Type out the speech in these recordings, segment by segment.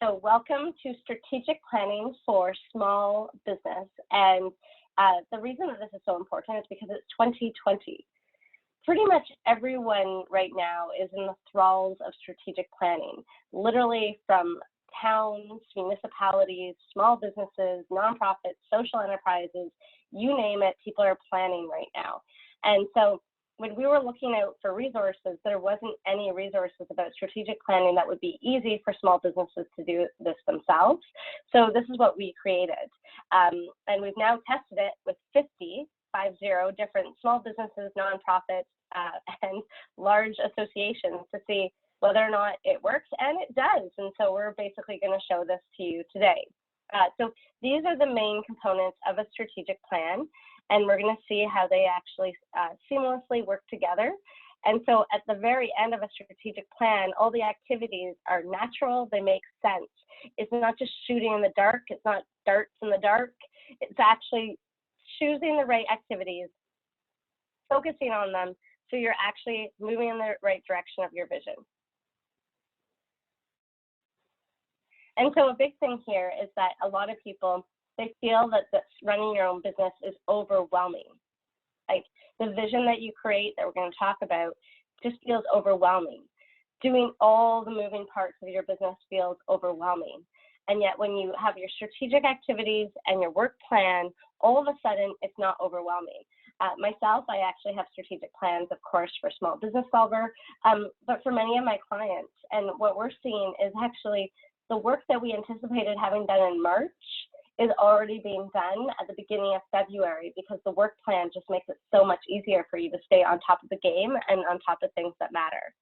So welcome to Strategic Planning for Small Business. And the reason that this is so important is because it's 2020. Pretty much everyone right now is in the thralls of strategic planning, literally from towns, municipalities, small businesses, nonprofits, social enterprises, you name it, people are planning right now. And so when we were looking out for resources, there wasn't any resources about strategic planning that would be easy for small businesses to do this themselves. So this is what we created. And we've now tested it with 50 different small businesses, nonprofits, and large associations to see whether or not it works, and it does. And so we're basically going to show this to you today. So these are the main components of a strategic plan, and we're going to see how they actually seamlessly work together. And so at the very end of a strategic plan, all the activities are natural, they make sense. It's not just shooting in the dark, it's not darts in the dark, it's actually choosing the right activities, focusing on them, so you're actually moving in the right direction of your vision. And so a big thing here is that a lot of people, they feel that running your own business is overwhelming. Like the vision that you create that we're going to talk about just feels overwhelming. Doing all the moving parts of your business feels overwhelming. And yet when you have your strategic activities and your work plan, all of a sudden it's not overwhelming. Myself, I actually have strategic plans, of course, for Small Business Solver, but for many of my clients. And what we're seeing is actually the work that we anticipated having done in March is already being done at the beginning of February, because the work plan just makes it so much easier for you to stay on top of the game and on top of things that matter.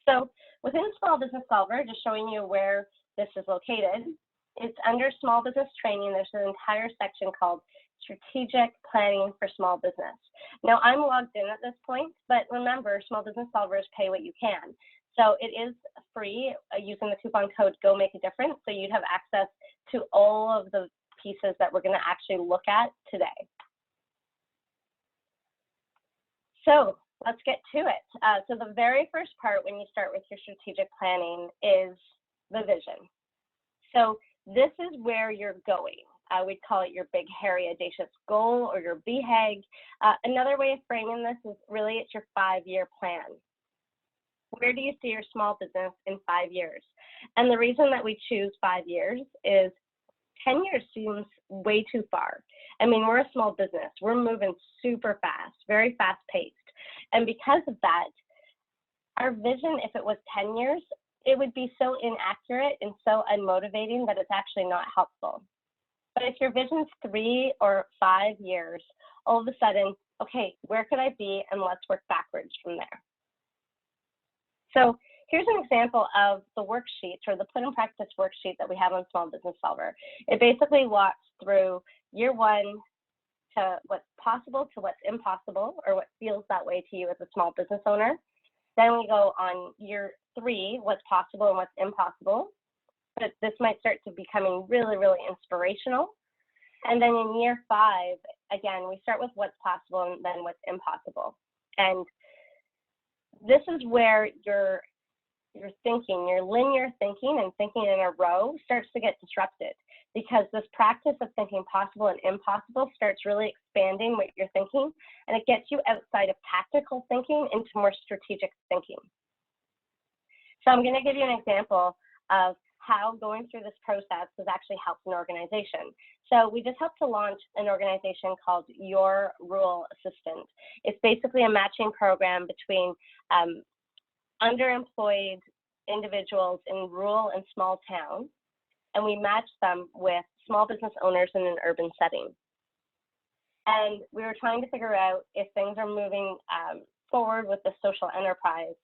So within Small Business Solver, just showing you where this is located, it's under Small Business Training. There's an entire section called Strategic Planning for Small Business. Now I'm logged in at this point, but remember, Small Business Solver is pay what you can. So it is free using the coupon code Go Make a Difference. So you'd have access to all of the pieces that we're going to actually look at today. So let's get to it. So the very first part when you start with your strategic planning is the vision. So this is where you're going. We'd call it your big, hairy, audacious goal or your BHAG. Another way of framing this is really it's your 5-year plan. Where do you see your small business in 5 years? And the reason that we choose 5 years is 10 years seems way too far. I mean, we're a small business. We're moving super fast, very fast paced. And because of that, our vision, if it was 10 years, it would be so inaccurate and so unmotivating that it's actually not helpful. But if your vision's 3 or 5 years, all of a sudden, okay, where could I be? And let's work backwards from there. So here's an example of the worksheets or the put in practice worksheet that we have on Small Business Solver. It basically walks through year 1 to what's possible to what's impossible, or what feels that way to you as a small business owner. Then we go on year 3, what's possible and what's impossible. But this might start to becoming really, really inspirational. And then in year 5, again, we start with what's possible and then what's impossible. And this is where your thinking, your linear thinking and thinking in a row starts to get disrupted, because this practice of thinking possible and impossible starts really expanding what you're thinking, and it gets you outside of tactical thinking into more strategic thinking. So I'm going to give you an example of how going through this process has actually helped an organization. So we just helped to launch an organization called Your Rural Assistant. It's basically a matching program between underemployed individuals in rural and small towns, and we match them with small business owners in an urban setting. And we were trying to figure out, if things are moving forward with the social enterprise,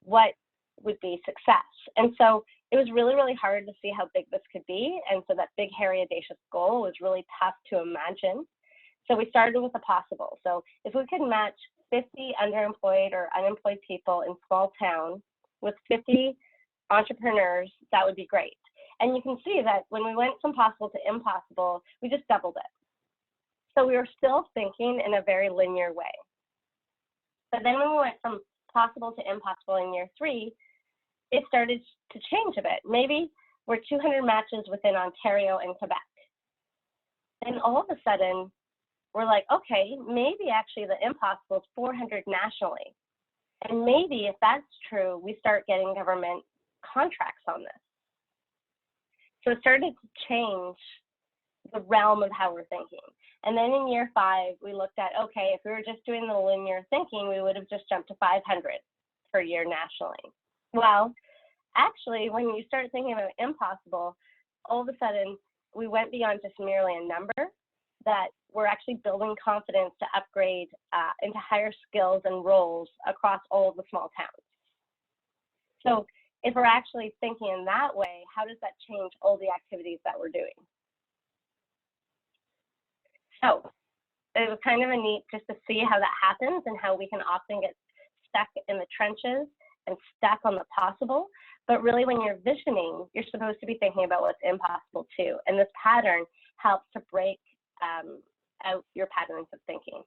what would be success. And so it was really, really hard to see how big this could be. And so that big, hairy, audacious goal was really tough to imagine. So we started with the possible. So if we could match 50 underemployed or unemployed people in small town with 50 entrepreneurs, that would be great. And you can see that when we went from possible to impossible, we just doubled it. So we were still thinking in a very linear way. But then when we went from possible to impossible in year 3, it started to change a bit. Maybe we're 200 matches within Ontario and Quebec. And all of a sudden, we're like, okay, maybe actually the impossible is 400 nationally. And maybe if that's true, we start getting government contracts on this. So it started to change the realm of how we're thinking. And then in year 5, we looked at, okay, if we were just doing the linear thinking, we would have just jumped to 500 per year nationally. Well, actually, when you start thinking about impossible, all of a sudden, we went beyond just merely a number, that we're actually building confidence to upgrade into higher skills and roles across all of the small towns. So if we're actually thinking in that way, how does that change all the activities that we're doing? So it was kind of a neat just to see how that happens and how we can often get stuck in the trenches and stuck on the possible. But really, when you're visioning, you're supposed to be thinking about what's impossible too. And this pattern helps to break out your patterns of thinking.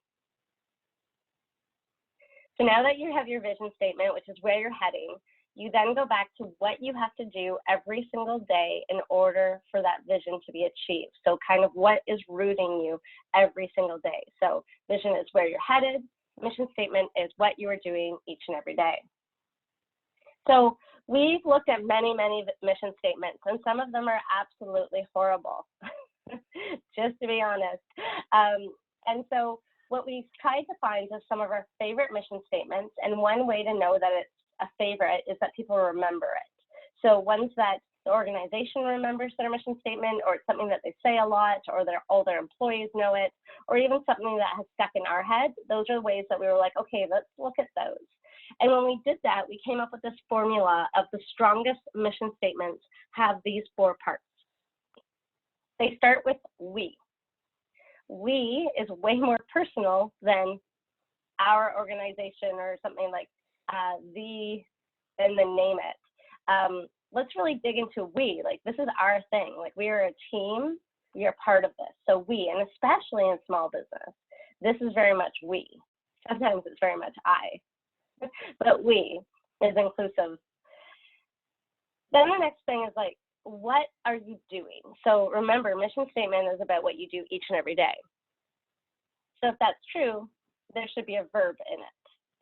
So now that you have your vision statement, which is where you're heading, you then go back to what you have to do every single day in order for that vision to be achieved. So kind of what is rooting you every single day. So vision is where you're headed. Mission statement is what you are doing each and every day. So we've looked at many, many mission statements, and some of them are absolutely horrible, just to be honest. And so what we've tried to find is some of our favorite mission statements, and one way to know that it's a favorite is that people remember it. So ones that the organization remembers their mission statement, or it's something that they say a lot, or all their employees know it, or even something that has stuck in our head. Those are ways that we were like, okay, let's look at those. And when we did that, we came up with this formula of the strongest mission statements have these 4 parts. They start with we. We is way more personal than our organization or something like and then name it. Let's really dig into we. Like, this is our thing. Like, we are a team. We are part of this. So we, and especially in small business, this is very much we. Sometimes it's very much I. But we is inclusive. Then the next thing is like, what are you doing? So remember, mission statement is about what you do each and every day. So if that's true, there should be a verb in it.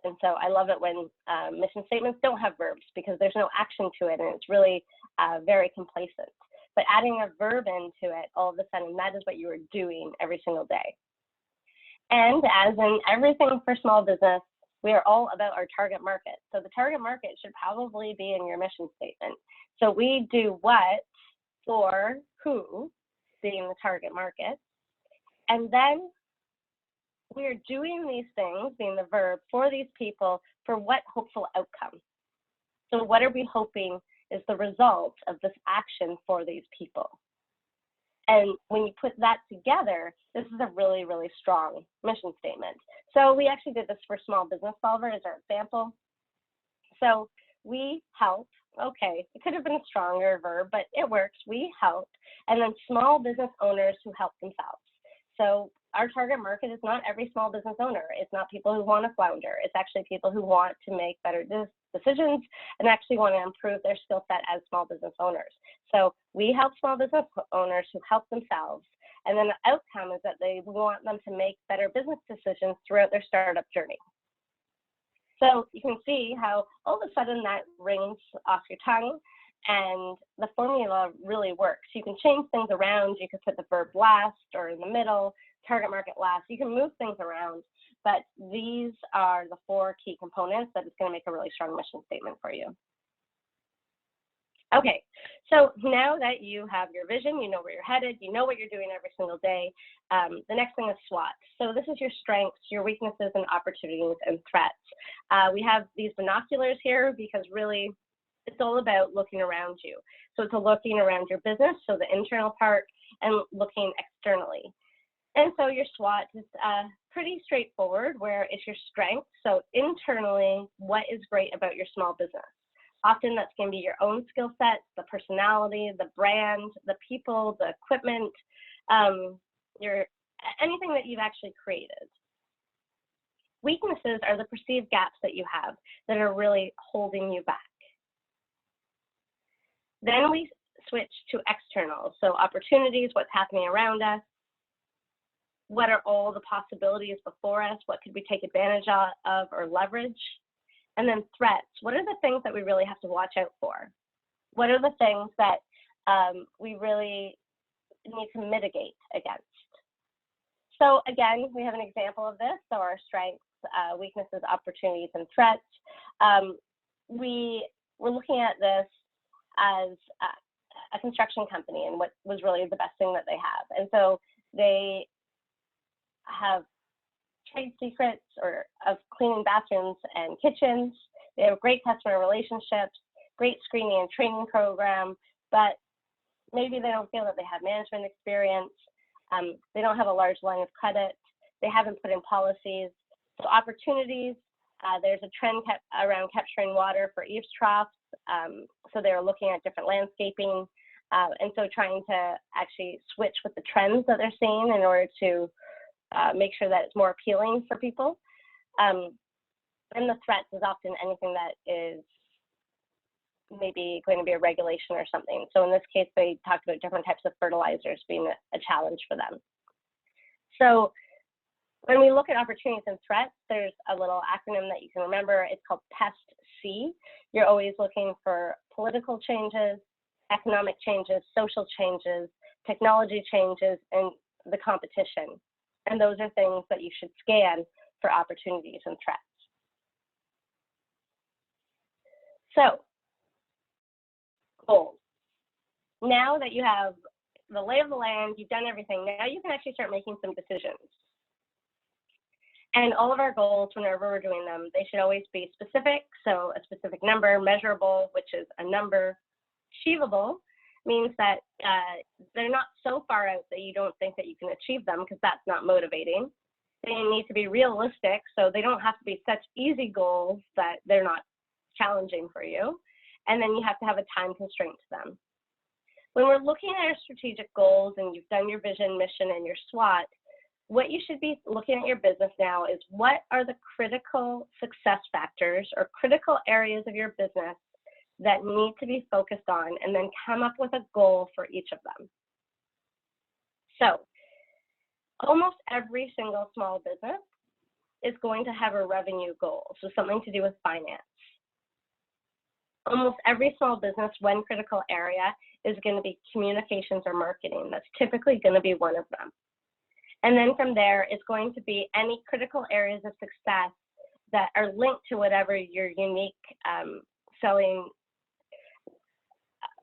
And so I love it when mission statements don't have verbs, because there's no action to it and it's really very complacent. But adding a verb into it, all of a sudden, that is what you are doing every single day. And as in everything for small business, we are all about our target market. So the target market should probably be in your mission statement. So we do what for who, being the target market. And then we're doing these things, being the verb, for these people for what hopeful outcome. So what are we hoping is the result of this action for these people? And when you put that together, this is a really, really strong mission statement. So we actually did this for Small Business Solver as our example. So we help, okay, it could have been a stronger verb, but it works. We help, and then small business owners who help themselves. So our target market is not every small business owner. It's not people who want to flounder. It's actually people who want to make better decisions and actually want to improve their skill set as small business owners. So we help small business owners who help themselves. And then the outcome is that they want them to make better business decisions throughout their startup journey. So you can see how all of a sudden that rings off your tongue, and the formula really works. You can change things around. You could put the verb last or in the middle, target market last. You can move things around, but these are the 4 key components that is going to make a really strong mission statement for you. Okay, so now that you have your vision, you know where you're headed, you know what you're doing every single day, the next thing is SWOT. So this is your strengths, your weaknesses, and opportunities and threats. We have these binoculars here because really it's all about looking around you. So it's looking around your business, so the internal part, and looking externally. And so your SWOT is pretty straightforward, where it's your strength. So internally, what is great about your small business? Often that's going to be your own skill sets, the personality, the brand, the people, the equipment, anything that you've actually created. Weaknesses are the perceived gaps that you have that are really holding you back. Then we switch to external. So opportunities, what's happening around us, what are all the possibilities before us, what could we take advantage of or leverage, and then threats. What are the things that we really have to watch out for? What are the things that we really need to mitigate against? So again, we have an example of this. So our strengths, weaknesses, opportunities, and threats. We were looking at this as a construction company and what was really the best thing that they have. And so they have trade secrets of cleaning bathrooms and kitchens. They have great customer relationships, great screening and training program, but maybe they don't feel that they have management experience. They don't have a large line of credit. They haven't put in policies. So opportunities, there's a trend around capturing water for eaves troughs. So they're looking at different landscaping. And so trying to actually switch with the trends that they're seeing in order to make sure that it's more appealing for people. And the threats is often anything that is maybe going to be a regulation or something. So in this case, they talked about different types of fertilizers being a challenge for them. So when we look at opportunities and threats, there's a little acronym that you can remember. It's called PEST-C. You're always looking for political changes, economic changes, social changes, technology changes, and the competition. And those are things that you should scan for opportunities and threats. So, goals. Now that you have the lay of the land, you've done everything, now you can actually start making some decisions. And all of our goals, whenever we're doing them, they should always be specific. So a specific number, measurable, which is a number, achievable, means that they're not so far out that you don't think that you can achieve them, because that's not motivating. They need to be realistic, so they don't have to be such easy goals that they're not challenging for you. And then you have to have a time constraint to them. When we're looking at our strategic goals and you've done your vision, mission, and your SWOT, what you should be looking at your business now is what are the critical success factors or critical areas of your business that need to be focused on, and then come up with a goal for each of them. So almost every single small business is going to have a revenue goal, so something to do with finance. Almost every small business, one critical area is going to be communications or marketing. That's typically going to be one of them. And then from there, it's going to be any critical areas of success that are linked to whatever your unique selling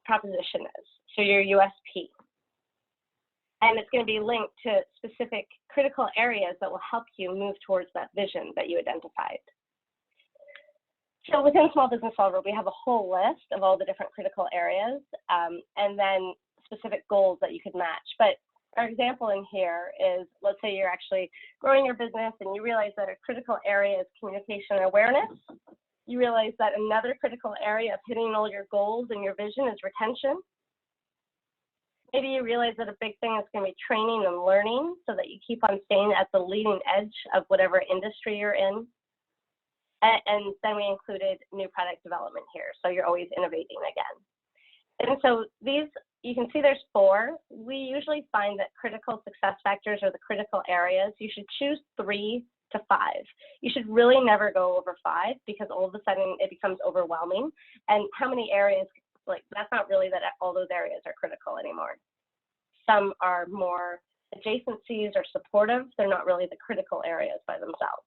proposition is, so your USP. And it's going to be linked to specific critical areas that will help you move towards that vision that you identified. So within Small Business Solver, we have a whole list of all the different critical areas, and then specific goals that you could match. But our example in here is, let's say you're actually growing your business and you realize that a critical area is communication and awareness. You realize that another critical area of hitting all your goals and your vision is retention. Maybe you realize that a big thing is going to be training and learning so that you keep on staying at the leading edge of whatever industry you're in. And then we included new product development here, so you're always innovating again. And so these, you can see there's 4. We usually find that critical success factors are the critical areas. You should choose 3 to 5. You should really never go over 5, because all of a sudden it becomes overwhelming. And how many areas, like, that's not really that all those areas are critical anymore. Some are more adjacencies or supportive. They're not really the critical areas by themselves.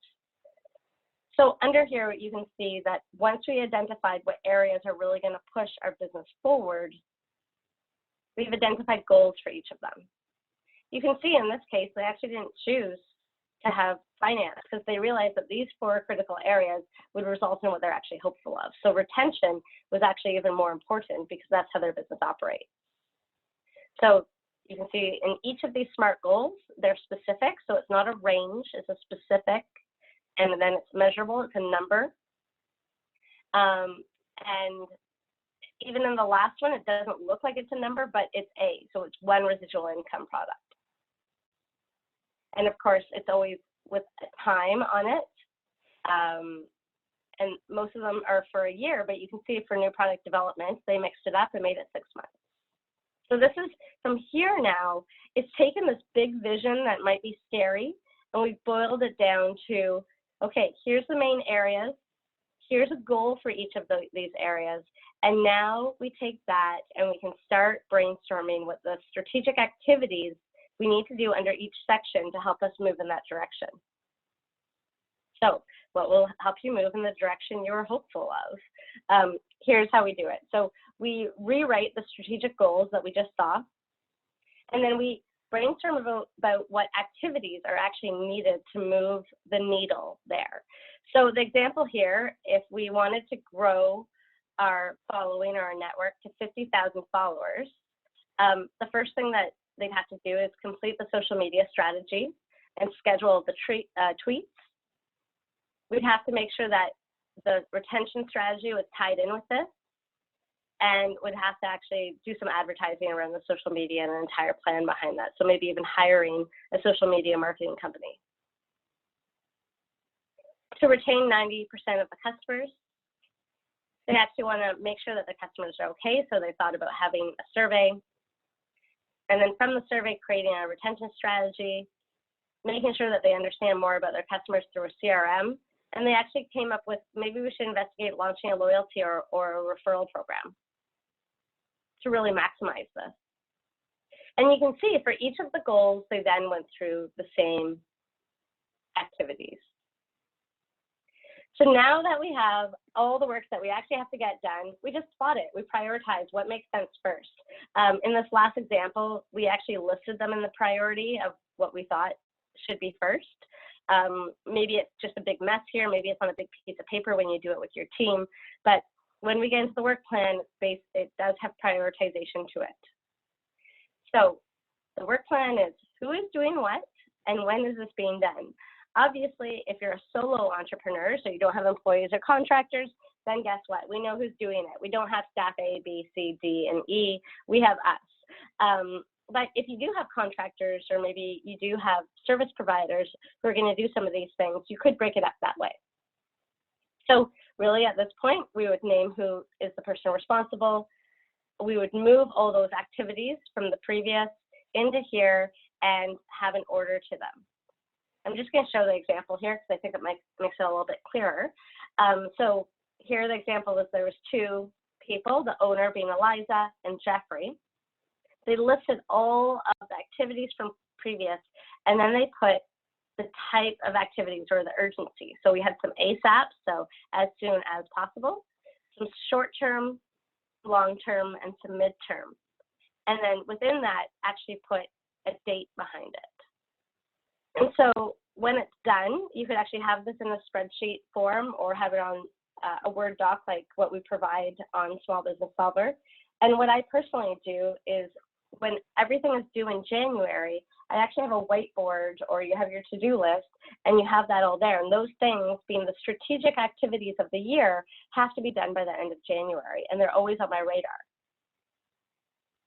So under here, you can see that once we identified what areas are really going to push our business forward, we've identified goals for each of them. You can see in this case, they actually didn't choose to have finance because they realized that these 4 critical areas would result in what they're actually hopeful of. So retention was actually even more important because that's how their business operates. So you can see in each of these SMART goals, they're specific. So it's not a range, it's a specific. And then it's measurable, it's a number. And even in the last one, it doesn't look like it's a number, but it's A, so it's one residual income product. And of course, it's always with a time on it. and most of them are for a year, but you can see for new product development, they mixed it up and made it 6 months. So this is, from here now, it's taken this big vision that might be scary, and we've boiled it down to, okay, here's the main areas, here's a goal for each of these areas, and now we take that and we can start brainstorming what the strategic activities we need to do under each section to help us move in that direction. So what will help you move in the direction you're hopeful of? Here's how we do it. So we rewrite the strategic goals that we just saw, and then we brainstorm about what activities are actually needed to move the needle there. So the example here, if we wanted to grow our following or our network to 50,000 followers, the first thing that they'd have to do is complete the social media strategy and schedule the tweets. We'd have to make sure that the retention strategy was tied in with this, and would have to actually do some advertising around the social media and an entire plan behind that. So maybe even hiring a social media marketing company. To retain 90% of the customers, they actually want to make sure that the customers are okay, so they thought about having a survey. And then from the survey, creating a retention strategy, making sure that they understand more about their customers through a CRM. And they actually came up with, maybe we should investigate launching a loyalty or a referral program to really maximize this. And you can see for each of the goals, they then went through the same activities. So now that we have all the work that we actually have to get done, we just spot it. We prioritize what makes sense first. In this last example, we actually listed them in the priority of what we thought should be first. Maybe it's just a big mess here. Maybe it's on a big piece of paper when you do it with your team. But when we get into the work plan, it does have prioritization to it. So the work plan is who is doing what and when is this being done? Obviously, if you're a solo entrepreneur, so you don't have employees or contractors, then guess what? We know who's doing it. We don't have staff A, B, C, D, and E. We have us. But if you do have contractors, or maybe you do have service providers who are going to do some of these things, you could break it up that way. So really at this point, we would name who is the person responsible. We would move all those activities from the previous into here and have an order to them. I'm just going to show the example here because I think it makes it a little bit clearer. So here the example is there was two people, the owner being Eliza and Jeffrey. They listed all of the activities from previous, and then they put the type of activities or the urgency. So we had some ASAP, so as soon as possible, some short-term, long-term, and some mid-term. And then within that, actually put a date behind it. And so when it's done, you could actually have this in a spreadsheet form or have it on a Word doc like what we provide on Small Business Solver. And what I personally do is when everything is due in January, I actually have a whiteboard, or you have your to-do list, and you have that all there. And those things, being the strategic activities of the year, have to be done by the end of January, and they're always on my radar.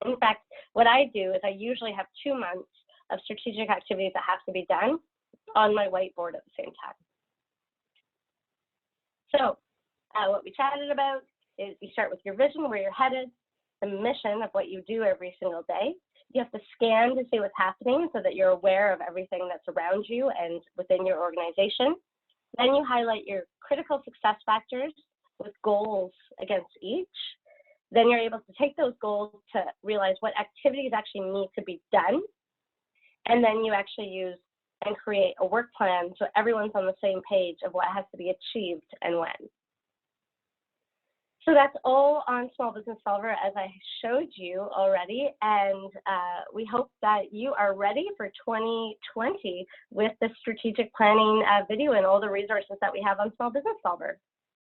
In fact, what I do is I usually have 2 months of strategic activities that have to be done on my whiteboard at the same time. So what we chatted about is you start with your vision, where you're headed, the mission of what you do every single day. You have to scan to see what's happening so that you're aware of everything that's around you and within your organization. Then you highlight your critical success factors with goals against each. Then you're able to take those goals to realize what activities actually need to be done. And then you actually use and create a work plan so everyone's on the same page of what has to be achieved and when. So that's all on Small Business Solver, as I showed you already, and we hope that you are ready for 2020 with the strategic planning video and all the resources that we have on Small Business Solver.